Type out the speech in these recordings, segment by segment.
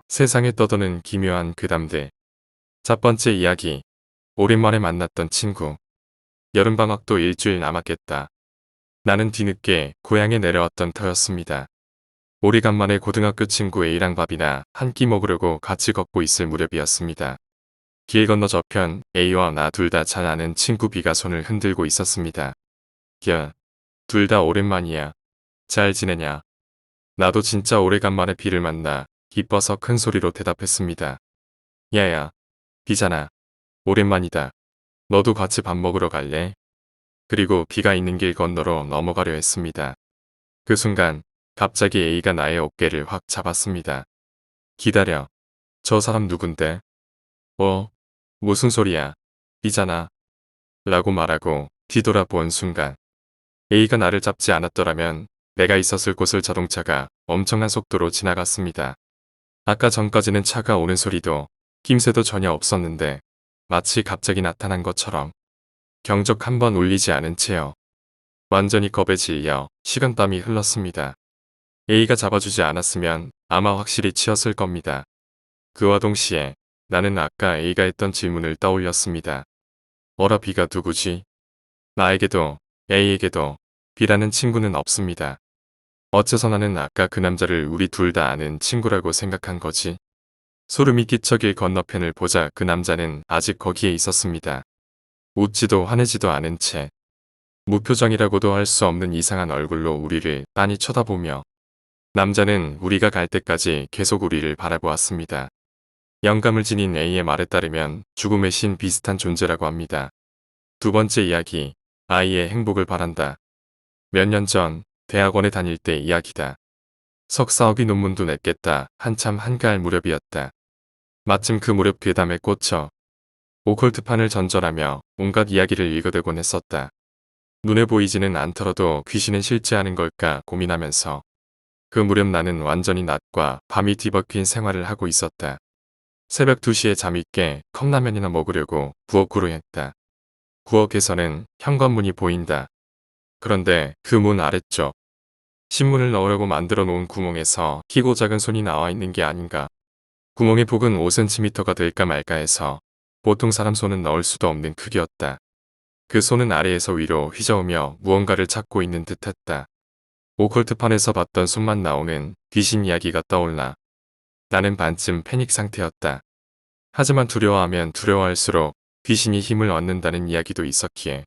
세상에 떠도는 기묘한 괴담들. 첫 번째 이야기. 오랜만에 만났던 친구. 여름방학도 일주일 남았겠다. 나는 뒤늦게 고향에 내려왔던 터였습니다. 오래간만에 고등학교 친구 A랑 밥이나 한 끼 먹으려고 같이 걷고 있을 무렵이었습니다. 길 건너 저편 A와 나 둘 다 잘 아는 친구 B가 손을 흔들고 있었습니다. 야, 둘 다 오랜만이야. 잘 지내냐? 나도 진짜 오래간만에 B를 만나 기뻐서 큰 소리로 대답했습니다. 야야, B잖아. 오랜만이다. 너도 같이 밥 먹으러 갈래? 그리고 B가 있는 길 건너로 넘어가려 했습니다. 그 순간 갑자기 A가 나의 어깨를 확 잡았습니다. 기다려. 저 사람 누군데? 무슨 소리야. B잖아. 라고 말하고 뒤돌아본 순간 A가 나를 잡지 않았더라면 내가 있었을 곳을 자동차가 엄청난 속도로 지나갔습니다. 아까 전까지는 차가 오는 소리도 낌새도 전혀 없었는데 마치 갑자기 나타난 것처럼 경적 한 번 울리지 않은 채요. 완전히 겁에 질려 식은땀이 흘렀습니다. A가 잡아주지 않았으면 아마 확실히 치였을 겁니다. 그와 동시에 나는 아까 A가 했던 질문을 떠올렸습니다. 어라 B가 누구지? 나에게도 A에게도 B라는 친구는 없습니다. 어째서 나는 아까 그 남자를 우리 둘 다 아는 친구라고 생각한 거지? 소름이 끼쳐 길 건너편을 보자 그 남자는 아직 거기에 있었습니다. 웃지도 화내지도 않은 채 무표정이라고도 할 수 없는 이상한 얼굴로 우리를 빤히 쳐다보며 남자는 우리가 갈 때까지 계속 우리를 바라보았습니다. 영감을 지닌 A의 말에 따르면 죽음의 신 비슷한 존재라고 합니다. 두 번째 이야기. 아이의 행복을 바란다. 몇 년 전 대학원에 다닐 때 이야기다. 석사학위 논문도 냈겠다 한참 한가할 무렵이었다. 마침 그 무렵 괴담에 꽂혀 오컬트판을 전전하며 온갖 이야기를 읽어대곤 했었다. 눈에 보이지는 않더라도 귀신은 실제하는 걸까 고민하면서 그 무렵 나는 완전히 낮과 밤이 뒤바뀐 생활을 하고 있었다. 새벽 2시에 잠이 깨 컵라면이나 먹으려고 부엌으로 했다. 부엌에서는 현관문이 보인다. 그런데 그 문 아래쪽 신문을 넣으려고 만들어 놓은 구멍에서 키고 작은 손이 나와 있는 게 아닌가. 구멍의 폭은 5cm가 될까 말까 해서 보통 사람 손은 넣을 수도 없는 크기였다. 그 손은 아래에서 위로 휘저으며 무언가를 찾고 있는 듯했다. 오컬트판에서 봤던 손만 나오는 귀신 이야기가 떠올라 나는 반쯤 패닉 상태였다. 하지만 두려워하면 두려워할수록 귀신이 힘을 얻는다는 이야기도 있었기에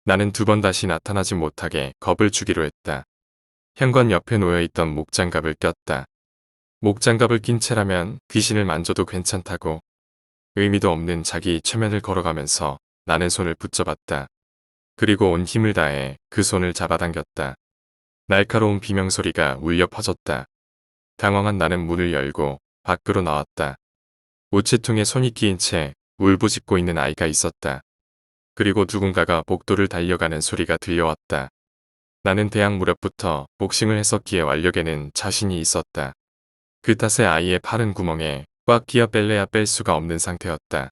나는 두 번 다시 나타나지 못하게 겁을 주기로 했다. 현관 옆에 놓여있던 목장갑을 꼈다. 목장갑을 낀 채라면 귀신을 만져도 괜찮다고 의미도 없는 자기 최면을 걸어가면서 나는 손을 붙잡았다. 그리고 온 힘을 다해 그 손을 잡아당겼다. 날카로운 비명소리가 울려 퍼졌다. 당황한 나는 문을 열고 밖으로 나왔다. 우체통에 손이 끼인 채 울부짖고 있는 아이가 있었다. 그리고 누군가가 복도를 달려가는 소리가 들려왔다. 나는 대학 무렵부터 복싱을 했었기에 완력에는 자신이 있었다. 그 탓에 아이의 팔은 구멍에 꽉 끼어 뺄래야 뺄 수가 없는 상태였다.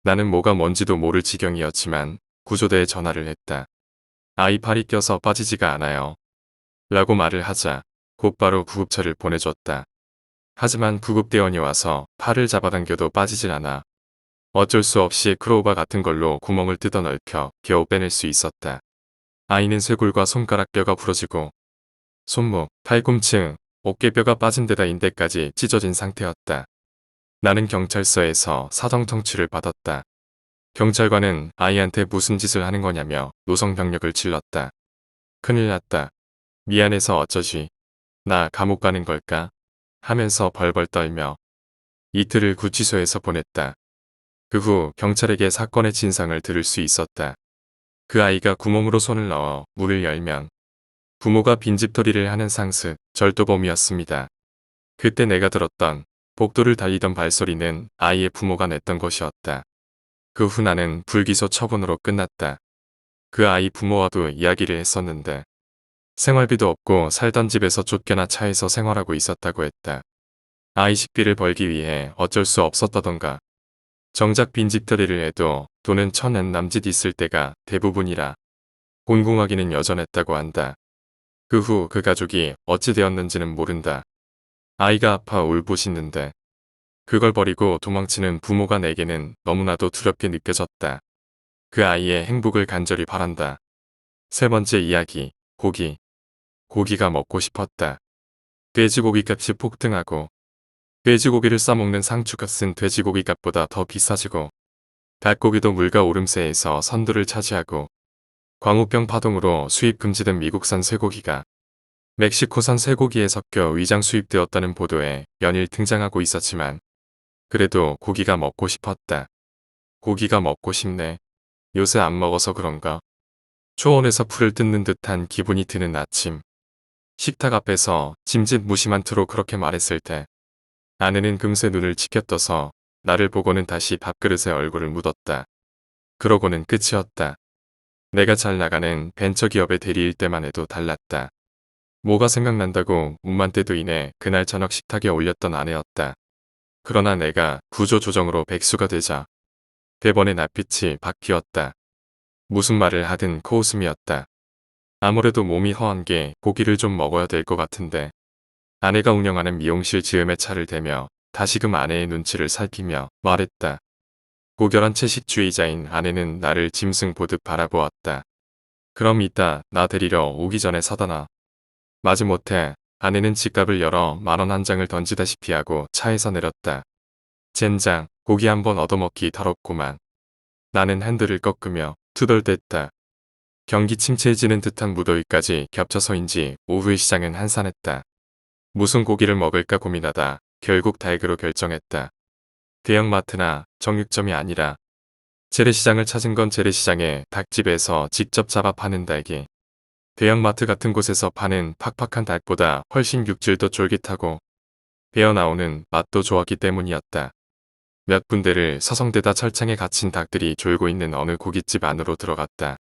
나는 뭐가 뭔지도 모를 지경이었지만 구조대에 전화를 했다. 아이 팔이 껴서 빠지지가 않아요. 라고 말을 하자 곧바로 구급차를 보내줬다. 하지만 구급대원이 와서 팔을 잡아당겨도 빠지질 않아. 어쩔 수 없이 크로우바 같은 걸로 구멍을 뜯어 넓혀 겨우 빼낼 수 있었다. 아이는 쇄골과 손가락 뼈가 부러지고 손목, 팔꿈치, 어깨뼈가 빠진 데다 인대까지 찢어진 상태였다. 나는 경찰서에서 사정 통치를 받았다. 경찰관은 아이한테 무슨 짓을 하는 거냐며 노성병력을 질렀다. 큰일 났다. 미안해서 어쩌지. 나 감옥 가는 걸까? 하면서 벌벌 떨며 이틀을 구치소에서 보냈다. 그 후 경찰에게 사건의 진상을 들을 수 있었다. 그 아이가 구멍으로 손을 넣어 문을 열면 부모가 빈집털이를 하는 상습, 절도범이었습니다. 그때 내가 들었던 복도를 달리던 발소리는 아이의 부모가 냈던 것이었다. 그 후 나는 불기소 처분으로 끝났다. 그 아이 부모와도 이야기를 했었는데 생활비도 없고 살던 집에서 쫓겨나 차에서 생활하고 있었다고 했다. 아이 식비를 벌기 위해 어쩔 수 없었다던가. 정작 빈집털이를 해도 돈은 천엔 남짓 있을 때가 대부분이라 곤궁하기는 여전했다고 한다. 그 후 그 가족이 어찌 되었는지는 모른다. 아이가 아파 울부짖는데 그걸 버리고 도망치는 부모가 내게는 너무나도 두렵게 느껴졌다. 그 아이의 행복을 간절히 바란다. 세 번째 이야기, 고기. 고기가 먹고 싶었다. 돼지고기 값이 폭등하고 돼지고기를 싸먹는 상추값은 돼지고기 값보다 더 비싸지고 닭고기도 물가 오름세에서 선두를 차지하고 광우병 파동으로 수입 금지된 미국산 쇠고기가 멕시코산 쇠고기에 섞여 위장 수입되었다는 보도에 연일 등장하고 있었지만 그래도 고기가 먹고 싶었다. 고기가 먹고 싶네. 요새 안 먹어서 그런가? 초원에서 풀을 뜯는 듯한 기분이 드는 아침. 식탁 앞에서 짐짓 무심한 투로 그렇게 말했을 때 아내는 금세 눈을 치켜떠서 나를 보고는 다시 밥그릇에 얼굴을 묻었다. 그러고는 끝이었다. 내가 잘 나가는 벤처기업의 대리일 때만 해도 달랐다. 뭐가 생각난다고 웃만 때도 이내 그날 저녁 식탁에 올렸던 아내였다. 그러나 내가 구조조정으로 백수가 되자 대번에 낯빛이 바뀌었다. 무슨 말을 하든 코웃음이었다. 아무래도 몸이 허한 게 고기를 좀 먹어야 될 것 같은데 아내가 운영하는 미용실 즈음에 차를 대며 다시금 아내의 눈치를 살피며 말했다. 고결한 채식주의자인 아내는 나를 짐승 보듯 바라보았다. 그럼 이따 나 데리러 오기 전에 사다 놔. 마지못해 아내는 지갑을 열어 10,000원 한 장을 던지다시피 하고 차에서 내렸다. 젠장, 고기 한번 얻어먹기 더럽구만. 나는 핸들을 꺾으며 투덜댔다. 경기 침체해지는 듯한 무더위까지 겹쳐서인지 오후의 시장은 한산했다. 무슨 고기를 먹을까 고민하다 결국 닭으로 결정했다. 대형마트나 정육점이 아니라 재래시장을 찾은 건 재래시장의 닭집에서 직접 잡아 파는 닭이 대형마트 같은 곳에서 파는 팍팍한 닭보다 훨씬 육질도 쫄깃하고 배어나오는 맛도 좋았기 때문이었다. 몇 군데를 서성대다 철창에 갇힌 닭들이 졸고 있는 어느 고깃집 안으로 들어갔다.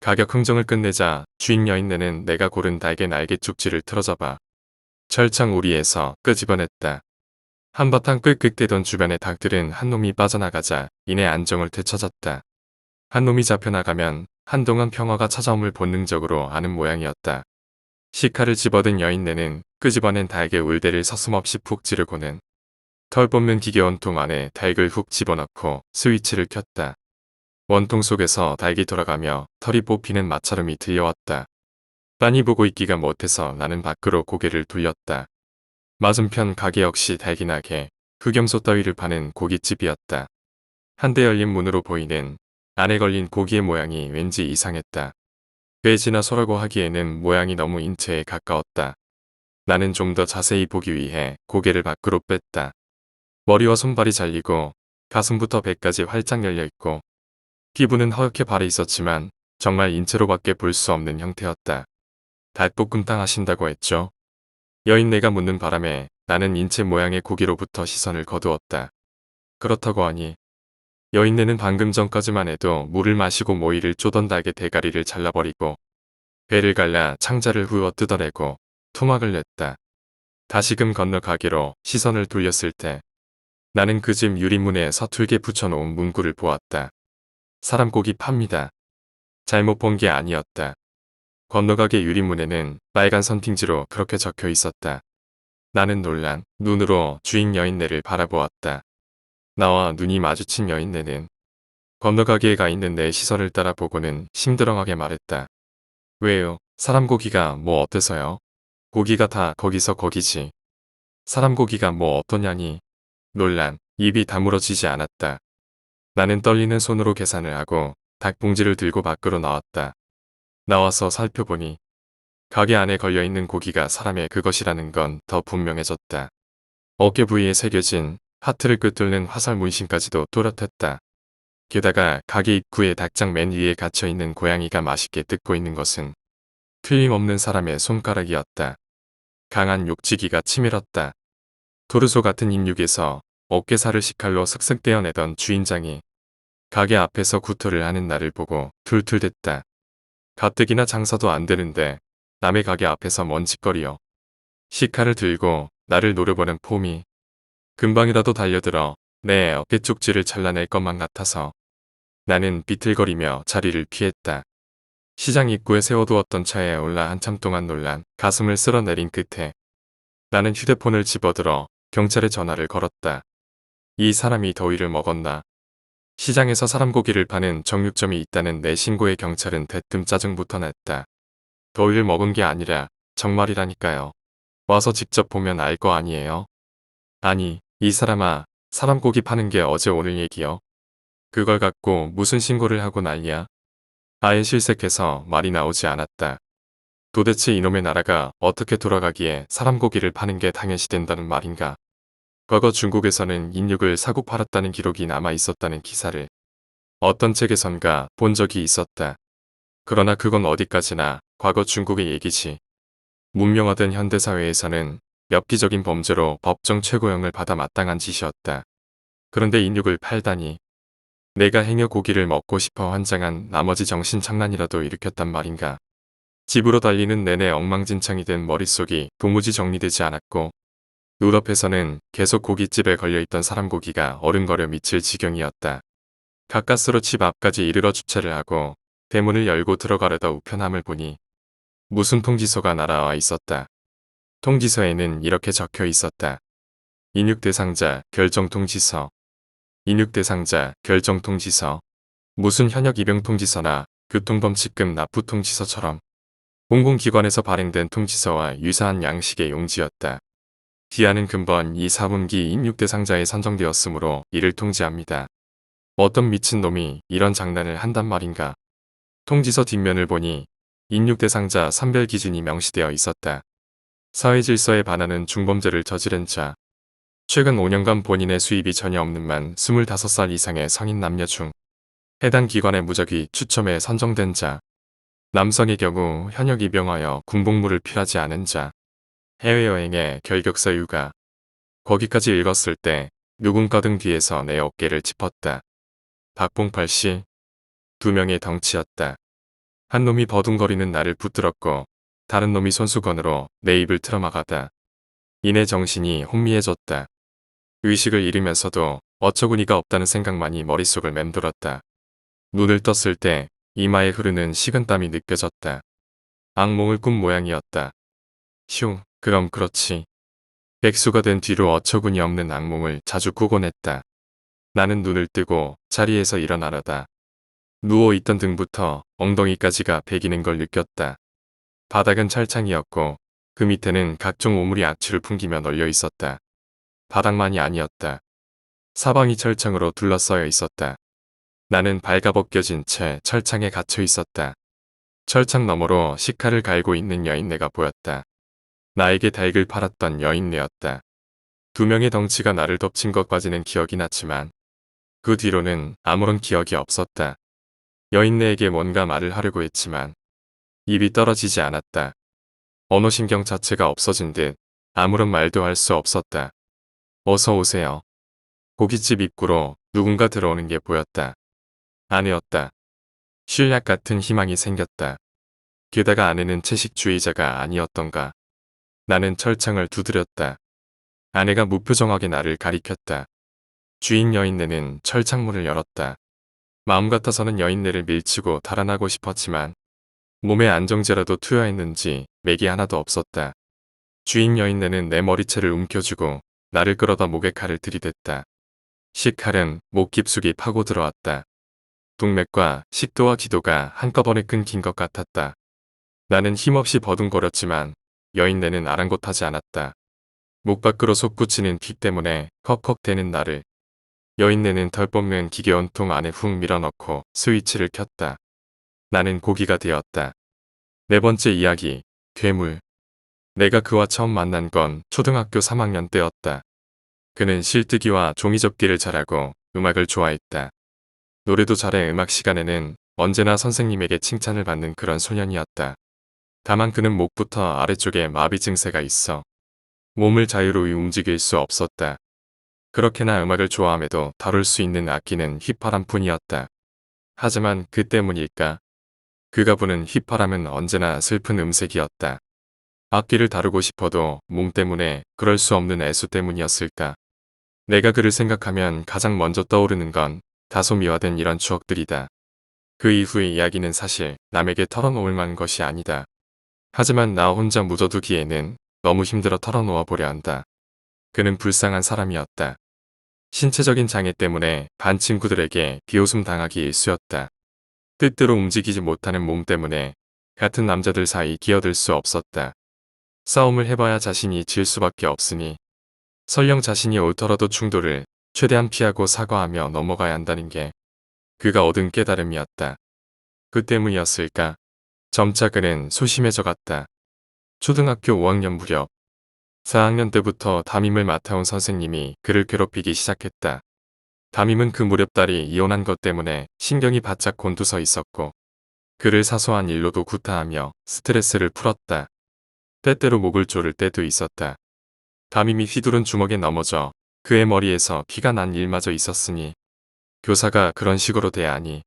가격 흥정을 끝내자 주인 여인네는 내가 고른 닭의 날개 쪽지를 틀어잡아 철창 우리에서 끄집어냈다. 한바탕 끄끄대던 주변의 닭들은 한 놈이 빠져나가자 이내 안정을 되찾았다. 한 놈이 잡혀나가면 한동안 평화가 찾아옴을 본능적으로 아는 모양이었다. 식칼을 집어든 여인네는 끄집어낸 닭의 울대를 서슴없이 푹 찌르고는 털 뽑는 기계 원통 안에 닭을 훅 집어넣고 스위치를 켰다. 원통 속에서 닭이 돌아가며 털이 뽑히는 마찰음이 들려왔다. 빤히 보고 있기가 못해서 나는 밖으로 고개를 돌렸다. 맞은편 가게 역시 닭이 나게 흑염소 따위를 파는 고깃집이었다. 한대 열린 문으로 보이는 안에 걸린 고기의 모양이 왠지 이상했다. 돼지나 소라고 하기에는 모양이 너무 인체에 가까웠다. 나는 좀 더 자세히 보기 위해 고개를 밖으로 뺐다. 머리와 손발이 잘리고 가슴부터 배까지 활짝 열려있고 피부는 허옇게 발해 있었지만 정말 인체로밖에 볼 수 없는 형태였다. 닭볶음탕 하신다고 했죠? 여인네가 묻는 바람에 나는 인체 모양의 고기로부터 시선을 거두었다. 그렇다고 하니 여인네는 방금 전까지만 해도 물을 마시고 모이를 쪼던 닭의 대가리를 잘라버리고 배를 갈라 창자를 후어 뜯어내고 토막을 냈다. 다시금 건너 가게로 시선을 돌렸을 때 나는 그 집 유리문에 서툴게 붙여놓은 문구를 보았다. 사람고기 팝니다. 잘못 본 게 아니었다. 건너가게 유리문에는 빨간 선팅지로 그렇게 적혀 있었다. 나는 놀란 눈으로 주인 여인네를 바라보았다. 나와 눈이 마주친 여인네는 건너가게에 가 있는 내 시선을 따라보고는 심드렁하게 말했다. 왜요? 사람 고기가 뭐 어때서요? 고기가 다 거기서 거기지. 사람 고기가 뭐 어떠냐니. 놀란 입이 다물어지지 않았다. 나는 떨리는 손으로 계산을 하고 닭봉지를 들고 밖으로 나왔다. 나와서 살펴보니 가게 안에 걸려있는 고기가 사람의 그것이라는 건 더 분명해졌다. 어깨 부위에 새겨진 하트를 꿰뚫는 화살 문신까지도 또렷했다. 게다가 가게 입구에 닭장 맨 위에 갇혀있는 고양이가 맛있게 뜯고 있는 것은 틀림없는 사람의 손가락이었다. 강한 욕지기가 치밀었다. 도르소 같은 인육에서 어깨살을 식칼로 슥슥 떼어내던 주인장이 가게 앞에서 구토를 하는 나를 보고 툴툴댔다. 가뜩이나 장사도 안 되는데 남의 가게 앞에서 뭔 짓거리여. 식칼을 들고 나를 노려보는 폼이 금방이라도 달려들어 내 어깨 쪽지를 잘라낼 것만 같아서 나는 비틀거리며 자리를 피했다. 시장 입구에 세워두었던 차에 올라 한참 동안 놀란 가슴을 쓸어내린 끝에 나는 휴대폰을 집어들어 경찰에 전화를 걸었다. 이 사람이 더위를 먹었나. 시장에서 사람 고기를 파는 정육점이 있다는 내 신고에 경찰은 대뜸 짜증부터 냈다. 더위를 먹은 게 아니라 정말이라니까요. 와서 직접 보면 알 거 아니에요. 아니, 이 사람아, 사람 고기 파는 게 어제 오늘 얘기요. 그걸 갖고 무슨 신고를 하고 난리야. 아예 실색해서 말이 나오지 않았다. 도대체 이놈의 나라가 어떻게 돌아가기에 사람 고기를 파는 게 당연시된다는 말인가. 과거 중국에서는 인육을 사고 팔았다는 기록이 남아 있었다는 기사를 어떤 책에선가 본 적이 있었다. 그러나 그건 어디까지나 과거 중국의 얘기지. 문명화된 현대사회에서는 엽기적인 범죄로 법정 최고형을 받아 마땅한 짓이었다. 그런데 인육을 팔다니. 내가 행여 고기를 먹고 싶어 환장한 나머지 정신착란이라도 일으켰단 말인가. 집으로 달리는 내내 엉망진창이 된 머릿속이 도무지 정리되지 않았고 눈앞에서는 계속 고깃집에 걸려있던 사람 고기가 어른거려 미칠 지경이었다. 가까스로 집 앞까지 이르러 주차를 하고 대문을 열고 들어가려다 우편함을 보니 무슨 통지서가 날아와 있었다. 통지서에는 이렇게 적혀 있었다. 인육대상자 결정통지서. 인육대상자 결정통지서. 무슨 현역 입영통지서나 교통범칙금 납부통지서처럼 공공기관에서 발행된 통지서와 유사한 양식의 용지였다. 기한은 금번 이 4분기 인육대상자에 선정되었으므로 이를 통지합니다. 어떤 미친놈이 이런 장난을 한단 말인가. 통지서 뒷면을 보니 인육대상자 선별 기준이 명시되어 있었다. 사회질서에 반하는 중범죄를 저지른 자, 최근 5년간 본인의 수입이 전혀 없는 만 25살 이상의 성인 남녀 중 해당 기관의 무작위 추첨에 선정된 자, 남성의 경우 현역 입영하여 군복무를 필요하지 않은 자, 해외여행에 결격사 육아. 거기까지 읽었을 때 누군가 등 뒤에서 내 어깨를 짚었다. 박봉팔 씨. 두 명의 덩치였다. 한 놈이 버둥거리는 나를 붙들었고 다른 놈이 손수건으로 내 입을 틀어막았다. 이내 정신이 혼미해졌다. 의식을 잃으면서도 어처구니가 없다는 생각만이 머릿속을 맴돌았다. 눈을 떴을 때 이마에 흐르는 식은땀이 느껴졌다. 악몽을 꾼 모양이었다. 휴, 그럼 그렇지. 백수가 된 뒤로 어처구니 없는 악몽을 자주 꾸곤 했다. 나는 눈을 뜨고 자리에서 일어나려다. 누워있던 등부터 엉덩이까지가 베기는 걸 느꼈다. 바닥은 철창이었고 그 밑에는 각종 오물이 악취를 풍기며 널려 있었다. 바닥만이 아니었다. 사방이 철창으로 둘러싸여 있었다. 나는 발가벗겨진 채 철창에 갇혀 있었다. 철창 너머로 식칼을 갈고 있는 여인네가 보였다. 나에게 닭을 팔았던 여인네였다. 두 명의 덩치가 나를 덮친 것까지는 기억이 났지만 그 뒤로는 아무런 기억이 없었다. 여인네에게 뭔가 말을 하려고 했지만 입이 떨어지지 않았다. 언어신경 자체가 없어진 듯 아무런 말도 할 수 없었다. 어서 오세요. 고깃집 입구로 누군가 들어오는 게 보였다. 아내였다. 쉴약 같은 희망이 생겼다. 게다가 아내는 채식주의자가 아니었던가. 나는 철창을 두드렸다. 아내가 무표정하게 나를 가리켰다. 주인 여인네는 철창문을 열었다. 마음 같아서는 여인네를 밀치고 달아나고 싶었지만 몸에 안정제라도 투여했는지 맥이 하나도 없었다. 주인 여인네는 내 머리채를 움켜쥐고 나를 끌어다 목에 칼을 들이댔다. 식칼은 목 깊숙이 파고 들어왔다. 동맥과 식도와 기도가 한꺼번에 끊긴 것 같았다. 나는 힘없이 버둥거렸지만 여인네는 아랑곳하지 않았다. 목 밖으로 솟구치는 피 때문에 헉헉대는 나를 여인네는 덜 뽑는 기계 원통 안에 훅 밀어넣고 스위치를 켰다. 나는 고기가 되었다. 네 번째 이야기, 괴물. 내가 그와 처음 만난 건 초등학교 3학년 때였다. 그는 실뜨기와 종이접기를 잘하고 음악을 좋아했다. 노래도 잘해 음악 시간에는 언제나 선생님에게 칭찬을 받는 그런 소년이었다. 다만 그는 목부터 아래쪽에 마비 증세가 있어 몸을 자유로이 움직일 수 없었다. 그렇게나 음악을 좋아함에도 다룰 수 있는 악기는 휘파람 뿐이었다. 하지만 그 때문일까? 그가 부는 휘파람은 언제나 슬픈 음색이었다. 악기를 다루고 싶어도 몸 때문에 그럴 수 없는 애수 때문이었을까? 내가 그를 생각하면 가장 먼저 떠오르는 건 다소 미화된 이런 추억들이다. 그 이후의 이야기는 사실 남에게 털어놓을 만한 것이 아니다. 하지만 나 혼자 묻어두기에는 너무 힘들어 털어놓아 보려 한다. 그는 불쌍한 사람이었다. 신체적인 장애 때문에 반 친구들에게 비웃음 당하기 일쑤였다. 뜻대로 움직이지 못하는 몸 때문에 같은 남자들 사이 끼어들 수 없었다. 싸움을 해봐야 자신이 질 수밖에 없으니 설령 자신이 옳더라도 충돌을 최대한 피하고 사과하며 넘어가야 한다는 게 그가 얻은 깨달음이었다. 그 때문이었을까? 점차 그는 소심해져 갔다. 초등학교 5학년 무렵 4학년 때부터 담임을 맡아온 선생님이 그를 괴롭히기 시작했다. 담임은 그 무렵 딸이 이혼한 것 때문에 신경이 바짝 곤두서 있었고 그를 사소한 일로도 구타하며 스트레스를 풀었다. 때때로 목을 조를 때도 있었다. 담임이 휘두른 주먹에 넘어져 그의 머리에서 피가 난 일마저 있었으니 교사가 그런 식으로 대하니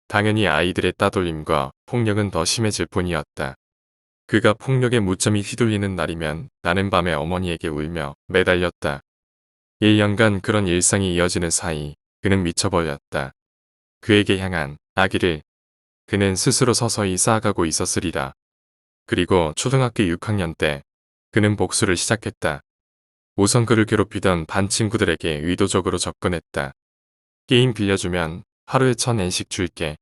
당연히 아이들의 따돌림과 폭력은 더 심해질 뿐이었다. 그가 폭력에 무참히 휘둘리는 날이면 나는 밤에 어머니에게 울며 매달렸다. 1년간 그런 일상이 이어지는 사이 그는 미쳐버렸다. 그에게 향한 악의를 그는 스스로 서서히 쌓아가고 있었으리라. 그리고 초등학교 6학년 때 그는 복수를 시작했다. 우선 그를 괴롭히던 반 친구들에게 의도적으로 접근했다. 게임 빌려주면 하루에 1000엔씩 줄게.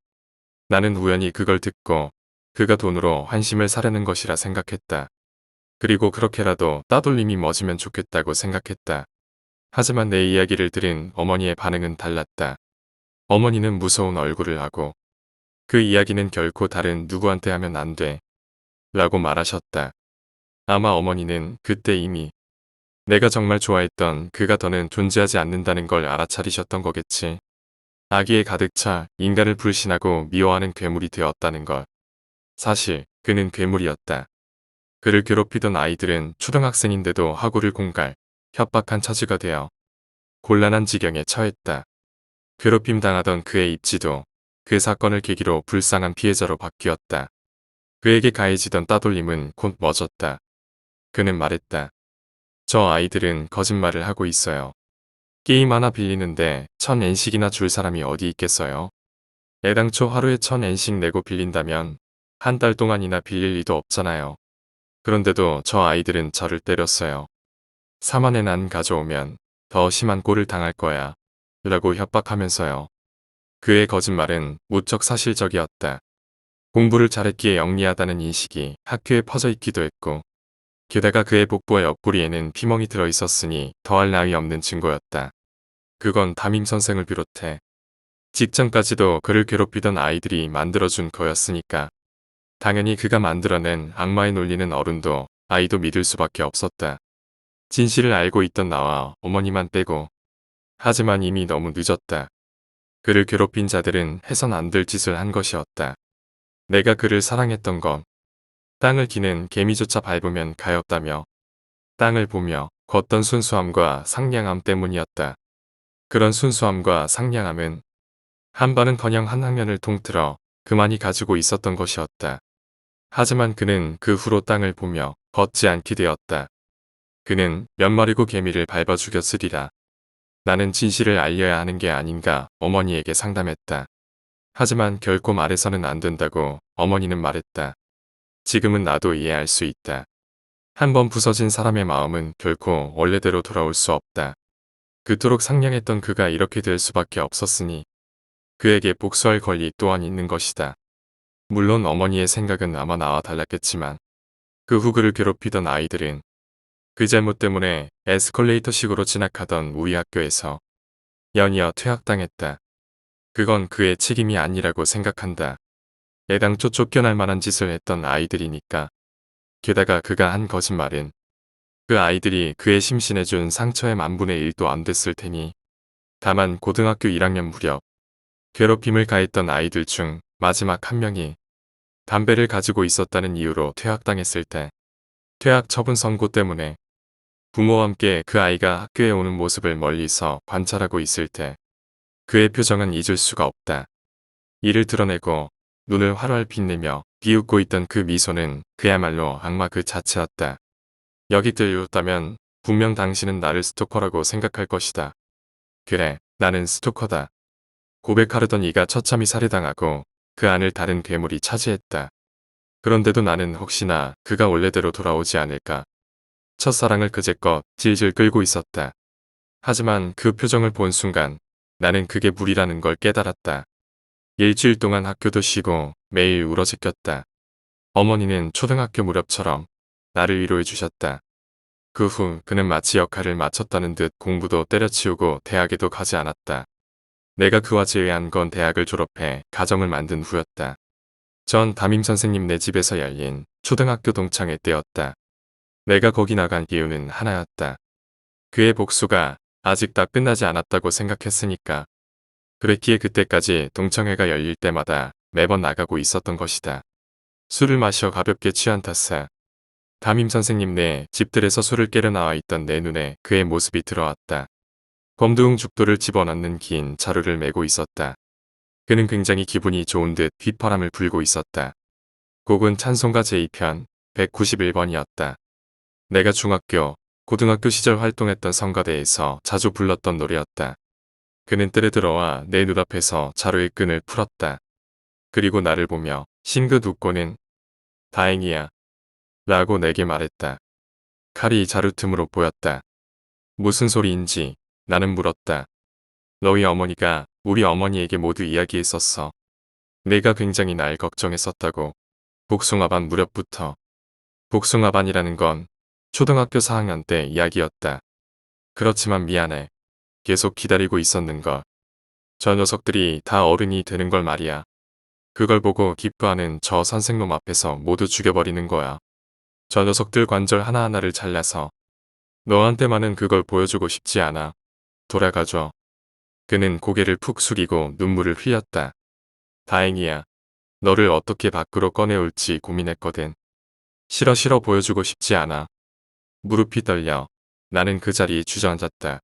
나는 우연히 그걸 듣고 그가 돈으로 환심을 사려는 것이라 생각했다. 그리고 그렇게라도 따돌림이 멎으면 좋겠다고 생각했다. 하지만 내 이야기를 들은 어머니의 반응은 달랐다. 어머니는 무서운 얼굴을 하고 그 이야기는 결코 다른 누구한테 하면 안 돼. 라고 말하셨다. 아마 어머니는 그때 이미 내가 정말 좋아했던 그가 더는 존재하지 않는다는 걸 알아차리셨던 거겠지. 악의에 가득 차 인간을 불신하고 미워하는 괴물이 되었다는 걸. 사실 그는 괴물이었다. 그를 괴롭히던 아이들은 초등학생인데도 학우를 공갈, 협박한 처지가 되어 곤란한 지경에 처했다. 괴롭힘 당하던 그의 입지도 그 사건을 계기로 불쌍한 피해자로 바뀌었다. 그에게 가해지던 따돌림은 곧 멎었다. 그는 말했다. 저 아이들은 거짓말을 하고 있어요. 게임 하나 빌리는데 1000엔씩이나 줄 사람이 어디 있겠어요? 애당초 하루에 1000엔씩 내고 빌린다면 한 달 동안이나 빌릴 리도 없잖아요. 그런데도 저 아이들은 저를 때렸어요. 4만엔 안 가져오면 더 심한 꼴을 당할 거야. 라고 협박하면서요. 그의 거짓말은 무척 사실적이었다. 공부를 잘했기에 영리하다는 인식이 학교에 퍼져 있기도 했고 게다가 그의 복부와 옆구리에는 피멍이 들어있었으니 더할 나위 없는 증거였다. 그건 담임 선생을 비롯해 직전까지도 그를 괴롭히던 아이들이 만들어준 거였으니까 당연히 그가 만들어낸 악마의 논리는 어른도 아이도 믿을 수밖에 없었다. 진실을 알고 있던 나와 어머니만 빼고. 하지만 이미 너무 늦었다. 그를 괴롭힌 자들은 해선 안 될 짓을 한 것이었다. 내가 그를 사랑했던 건 땅을 기는 개미조차 밟으면 가엾다며 땅을 보며 걷던 순수함과 상냥함 때문이었다. 그런 순수함과 상냥함은 한 발은커녕 한 학년을 통틀어 그만이 가지고 있었던 것이었다. 하지만 그는 그 후로 땅을 보며 걷지 않게 되었다. 그는 몇 마리고 개미를 밟아 죽였으리라. 나는 진실을 알려야 하는 게 아닌가 어머니에게 상담했다. 하지만 결코 말해서는 안 된다고 어머니는 말했다. 지금은 나도 이해할 수 있다. 한번 부서진 사람의 마음은 결코 원래대로 돌아올 수 없다. 그토록 상냥했던 그가 이렇게 될 수밖에 없었으니 그에게 복수할 권리 또한 있는 것이다. 물론 어머니의 생각은 아마 나와 달랐겠지만 그 후 그를 괴롭히던 아이들은 그 잘못 때문에 에스컬레이터식으로 진학하던 우리 학교에서 연이어 퇴학당했다. 그건 그의 책임이 아니라고 생각한다. 애당초 쫓겨날 만한 짓을 했던 아이들이니까. 게다가 그가 한 거짓말은 그 아이들이 그의 심신해준 상처의 만분의 1도 안 됐을 테니. 다만 고등학교 1학년 무렵 괴롭힘을 가했던 아이들 중 마지막 한 명이 담배를 가지고 있었다는 이유로 퇴학당했을 때 퇴학 처분 선고 때문에 부모와 함께 그 아이가 학교에 오는 모습을 멀리서 관찰하고 있을 때 그의 표정은 잊을 수가 없다. 이를 드러내고 눈을 활활 빛내며 비웃고 있던 그 미소는 그야말로 악마 그 자체였다. 여기 들렸다면 분명 당신은 나를 스토커라고 생각할 것이다. 그래, 나는 스토커다. 고백하려던 이가 처참히 살해당하고 그 안을 다른 괴물이 차지했다. 그런데도 나는 혹시나 그가 원래대로 돌아오지 않을까. 첫사랑을 그제껏 질질 끌고 있었다. 하지만 그 표정을 본 순간 나는 그게 무리라는 걸 깨달았다. 일주일 동안 학교도 쉬고 매일 울어 제꼈다. 어머니는 초등학교 무렵처럼 나를 위로해 주셨다. 그 후 그는 마치 역할을 마쳤다는 듯 공부도 때려치우고 대학에도 가지 않았다. 내가 그와 제외한 건 대학을 졸업해 가정을 만든 후였다. 전 담임 선생님네 집에서 열린 초등학교 동창회 때였다. 내가 거기 나간 이유는 하나였다. 그의 복수가 아직 다 끝나지 않았다고 생각했으니까. 그랬기에 그때까지 동창회가 열릴 때마다 매번 나가고 있었던 것이다. 술을 마셔 가볍게 취한 탓에 담임 선생님네 집들에서 술을 깨려 나와 있던 내 눈에 그의 모습이 들어왔다. 검두웅 죽도를 집어넣는 긴 자루를 메고 있었다. 그는 굉장히 기분이 좋은 듯 휘파람을 불고 있었다. 곡은 찬송가 제2편 191번이었다. 내가 중학교, 고등학교 시절 활동했던 성가대에서 자주 불렀던 노래였다. 그는 뜰에 들어와 내 눈앞에서 자루의 끈을 풀었다. 그리고 나를 보며 싱긋 웃고는 다행이야 라고 내게 말했다. 칼이 자루 틈으로 보였다. 무슨 소리인지 나는 물었다. 너희 어머니가 우리 어머니에게 모두 이야기했었어. 내가 굉장히 날 걱정했었다고. 복숭아반 무렵부터. 복숭아반이라는 건 초등학교 4학년 때 이야기였다. 그렇지만 미안해. 계속 기다리고 있었는걸. 저 녀석들이 다 어른이 되는 걸 말이야. 그걸 보고 기뻐하는 저 선생놈 앞에서 모두 죽여버리는 거야. 저 녀석들 관절 하나하나를 잘라서 너한테만은 그걸 보여주고 싶지 않아. 돌아가줘. 그는 고개를 푹 숙이고 눈물을 흘렸다. 다행이야. 너를 어떻게 밖으로 꺼내올지 고민했거든. 싫어 보여주고 싶지 않아. 무릎이 떨려 나는 그 자리에 주저앉았다.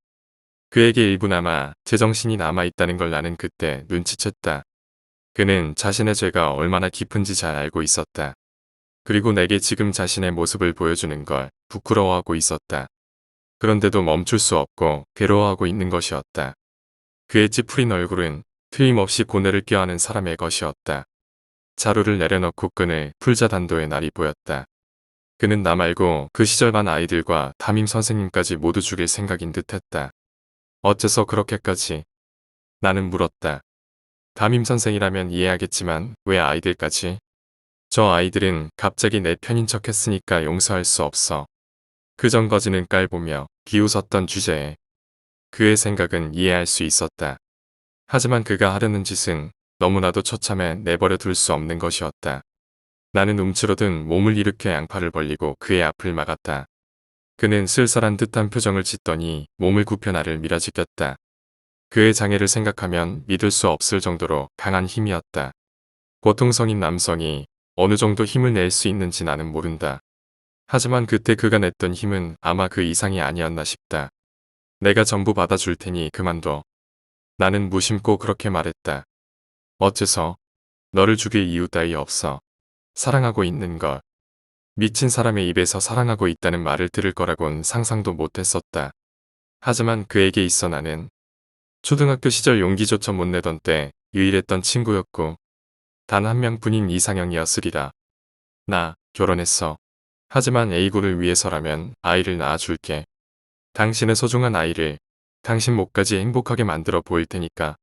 그에게 일부나마 제정신이 남아있다는 걸 나는 그때 눈치챘다. 그는 자신의 죄가 얼마나 깊은지 잘 알고 있었다. 그리고 내게 지금 자신의 모습을 보여주는 걸 부끄러워하고 있었다. 그런데도 멈출 수 없고 괴로워하고 있는 것이었다. 그의 찌푸린 얼굴은 틀림없이 고뇌를 껴안은 사람의 것이었다. 자루를 내려놓고 끈을 풀자 단도의 날이 보였다. 그는 나 말고 그 시절 반 아이들과 담임 선생님까지 모두 죽일 생각인 듯했다. 어째서 그렇게까지? 나는 물었다. 담임 선생이라면 이해하겠지만 왜 아이들까지? 저 아이들은 갑자기 내 편인 척 했으니까 용서할 수 없어. 그전 거지는 깔보며 비웃었던 주제에 그의 생각은 이해할 수 있었다. 하지만 그가 하려는 짓은 너무나도 처참해 내버려 둘 수 없는 것이었다. 나는 움츠러든 몸을 일으켜 양팔을 벌리고 그의 앞을 막았다. 그는 쓸쓸한 듯한 표정을 짓더니 몸을 굽혀 나를 밀어지켰다. 그의 장애를 생각하면 믿을 수 없을 정도로 강한 힘이었다. 보통성인 남성이 어느 정도 힘을 낼 수 있는지 나는 모른다. 하지만 그때 그가 냈던 힘은 아마 그 이상이 아니었나 싶다. 내가 전부 받아줄 테니 그만둬. 나는 무심코 그렇게 말했다. 어째서? 너를 죽일 이유 따위 없어. 사랑하고 있는 걸. 미친 사람의 입에서 사랑하고 있다는 말을 들을 거라곤 상상도 못했었다. 하지만 그에게 있어 나는 초등학교 시절 용기조차 못 내던 때 유일했던 친구였고 단 한 명뿐인 이상형이었으리라. 나 결혼했어. 하지만 A군을 위해서라면 아이를 낳아줄게. 당신의 소중한 아이를 당신 목까지 행복하게 만들어 보일 테니까.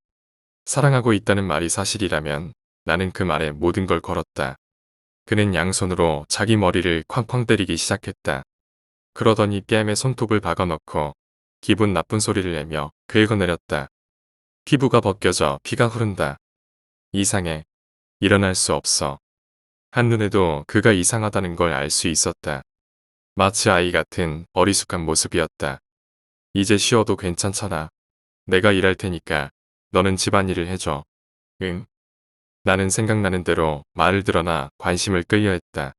사랑하고 있다는 말이 사실이라면 나는 그 말에 모든 걸 걸었다. 그는 양손으로 자기 머리를 쾅쾅 때리기 시작했다. 그러더니 뺨에 손톱을 박아넣고 기분 나쁜 소리를 내며 긁어내렸다. 피부가 벗겨져 피가 흐른다. 이상해. 일어날 수 없어. 한눈에도 그가 이상하다는 걸 알 수 있었다. 마치 아이 같은 어리숙한 모습이었다. 이제 쉬어도 괜찮잖아. 내가 일할 테니까 너는 집안일을 해줘. 응. 나는 생각나는 대로 말을 드러나 관심을 끌려 했다.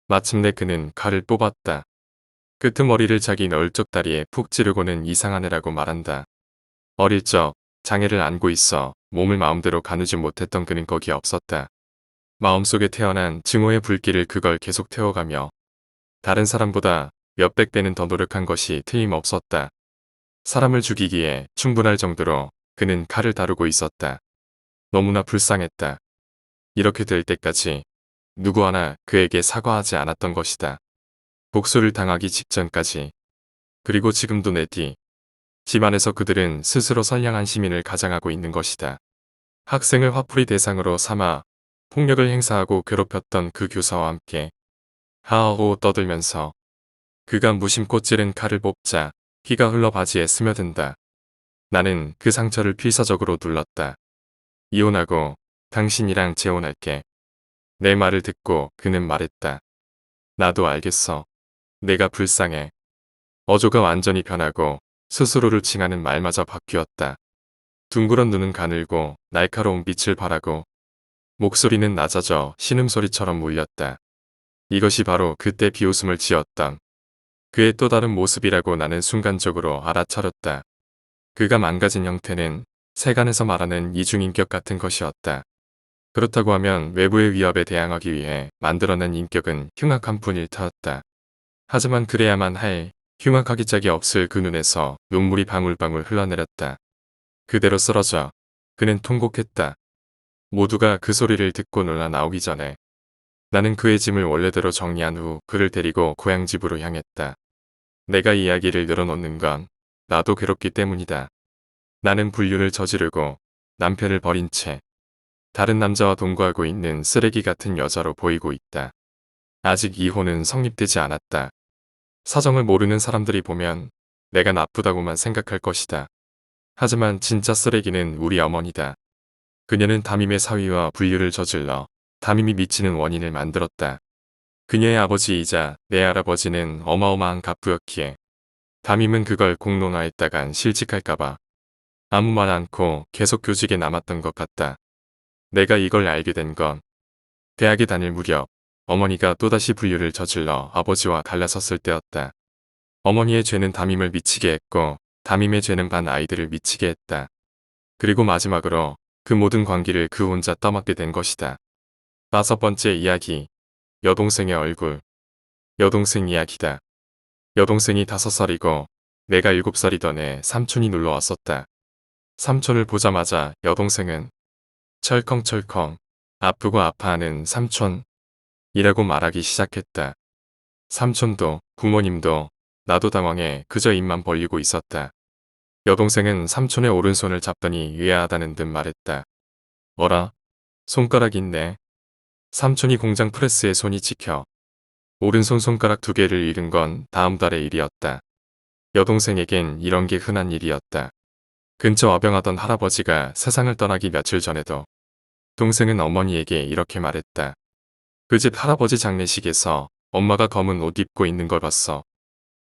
마침내 그는 칼을 뽑았다. 끄트머리를 자기 넓적 다리에 푹 찌르고는 이상한 애라고 말한다. 어릴 적 장애를 안고 있어 몸을 마음대로 가누지 못했던 그는 거기 없었다. 마음속에 태어난 증오의 불길을 그걸 계속 태워가며 다른 사람보다 몇백 배는 더 노력한 것이 틀림없었다. 사람을 죽이기에 충분할 정도로 그는 칼을 다루고 있었다. 너무나 불쌍했다. 이렇게 될 때까지 누구 하나 그에게 사과하지 않았던 것이다. 복수를 당하기 직전까지. 그리고 지금도 내 뒤 집안에서 그들은 스스로 선량한 시민을 가장하고 있는 것이다. 학생을 화풀이 대상으로 삼아 폭력을 행사하고 괴롭혔던 그 교사와 함께 하하호 떠들면서 그가 무심코 찌른 칼을 뽑자 피가 흘러 바지에 스며든다. 나는 그 상처를 필사적으로 눌렀다. 이혼하고 당신이랑 재혼할게. 내 말을 듣고 그는 말했다. 나도 알겠어. 내가 불쌍해. 어조가 완전히 변하고 스스로를 칭하는 말마저 바뀌었다. 둥그런 눈은 가늘고 날카로운 빛을 발하고 목소리는 낮아져 신음소리처럼 울렸다. 이것이 바로 그때 비웃음을 지었던 그의 또 다른 모습이라고 나는 순간적으로 알아차렸다. 그가 망가진 형태는 세간에서 말하는 이중인격 같은 것이었다. 그렇다고 하면 외부의 위협에 대항하기 위해 만들어낸 인격은 흉악한 뿐일 터였다. 하지만 그래야만 할 흉악하기 짝이 없을 그 눈에서 눈물이 방울방울 흘러내렸다. 그대로 쓰러져 그는 통곡했다. 모두가 그 소리를 듣고 놀라 나오기 전에 나는 그의 짐을 원래대로 정리한 후 그를 데리고 고향집으로 향했다. 내가 이야기를 늘어놓는 건 나도 괴롭기 때문이다. 나는 불륜을 저지르고 남편을 버린 채 다른 남자와 동거하고 있는 쓰레기 같은 여자로 보이고 있다. 아직 이혼은 성립되지 않았다. 사정을 모르는 사람들이 보면 내가 나쁘다고만 생각할 것이다. 하지만 진짜 쓰레기는 우리 어머니다. 그녀는 담임의 사위와 불륜을 저질러 담임이 미치는 원인을 만들었다. 그녀의 아버지이자 내 할아버지는 어마어마한 갑부였기에 담임은 그걸 공론화했다간 실직할까봐 아무 말 않고 계속 교직에 남았던 것 같다. 내가 이걸 알게 된 건 대학에 다닐 무렵 어머니가 또다시 불륜을 저질러 아버지와 갈라섰을 때였다. 어머니의 죄는 담임을 미치게 했고 담임의 죄는 반 아이들을 미치게 했다. 그리고 마지막으로 그 모든 관계를 그 혼자 떠맡게 된 것이다. 5번째 이야기. 여동생의 얼굴. 여동생 이야기다. 여동생이 5살이고 내가 7살이던 해 삼촌이 놀러왔었다. 삼촌을 보자마자 여동생은 철컹철컹 아프고 아파하는 삼촌이라고 말하기 시작했다. 삼촌도 부모님도 나도 당황해 그저 입만 벌리고 있었다. 여동생은 삼촌의 오른손을 잡더니 의아하다는 듯 말했다. 어라? 손가락 있네. 삼촌이 공장 프레스에 손이 찍혀 오른손 손가락 2개를 잃은 건 다음 달의 일이었다. 여동생에겐 이런 게 흔한 일이었다. 근처 와병하던 할아버지가 세상을 떠나기 며칠 전에도 동생은 어머니에게 이렇게 말했다. 그 집 할아버지 장례식에서 엄마가 검은 옷 입고 있는 걸 봤어.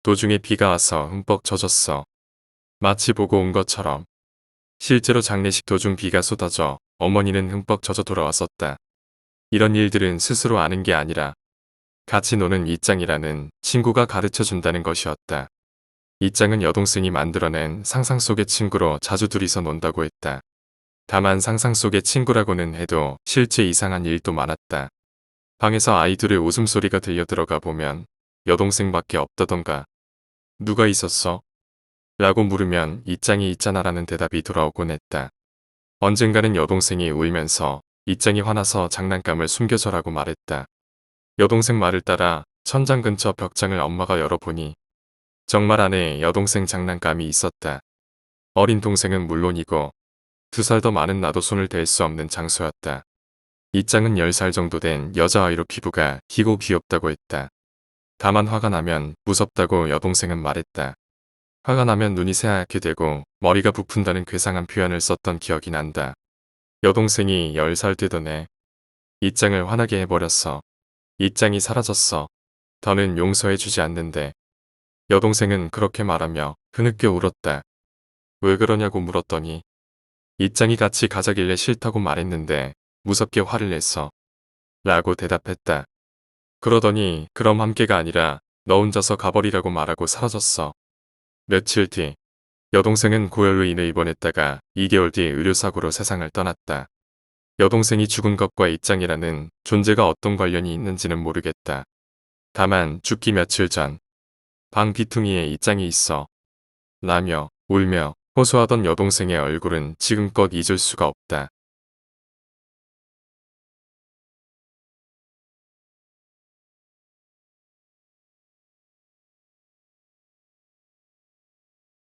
도중에 비가 와서 흠뻑 젖었어. 마치 보고 온 것처럼. 실제로 장례식 도중 비가 쏟아져 어머니는 흠뻑 젖어 돌아왔었다. 이런 일들은 스스로 아는 게 아니라 같이 노는 이짱이라는 친구가 가르쳐준다는 것이었다. 이짱은 여동생이 만들어낸 상상 속의 친구로 자주 둘이서 논다고 했다. 다만 상상 속의 친구라고는 해도 실제 이상한 일도 많았다. 방에서 아이들의 웃음소리가 들려 들어가 보면 여동생밖에 없다던가. 누가 있었어? 라고 물으면 이짱이 있잖아라는 대답이 돌아오곤 했다. 언젠가는 여동생이 울면서 이짱이 화나서 장난감을 숨겨줘라고 말했다. 여동생 말을 따라 천장 근처 벽장을 엄마가 열어보니 정말 안에 여동생 장난감이 있었다. 어린 동생은 물론이고 2살 더 많은 나도 손을 댈 수 없는 장소였다. 이짱은 10살 정도 된 여자아이로 피부가 희고 귀엽다고 했다. 다만 화가 나면 무섭다고 여동생은 말했다. 화가 나면 눈이 새하얗게 되고 머리가 부푼다는 괴상한 표현을 썼던 기억이 난다. 여동생이 10살 되던 해 이짱을 화나게 해버렸어. 이짱이 사라졌어. 더는 용서해주지 않는데. 여동생은 그렇게 말하며 흐느껴 울었다. 왜 그러냐고 물었더니 이짱이 같이 가자길래 싫다고 말했는데 무섭게 화를 냈어. 라고 대답했다. 그러더니 그럼 함께가 아니라 너 혼자서 가버리라고 말하고 사라졌어. 며칠 뒤 여동생은 고열로 인해 입원했다가 2개월 뒤 의료사고로 세상을 떠났다. 여동생이 죽은 것과 이짱이라는 존재가 어떤 관련이 있는지는 모르겠다. 다만 죽기 며칠 전 방 귀퉁이에 이짱이 있어 라며 울며 호소하던 여동생의 얼굴은 지금껏 잊을 수가 없다.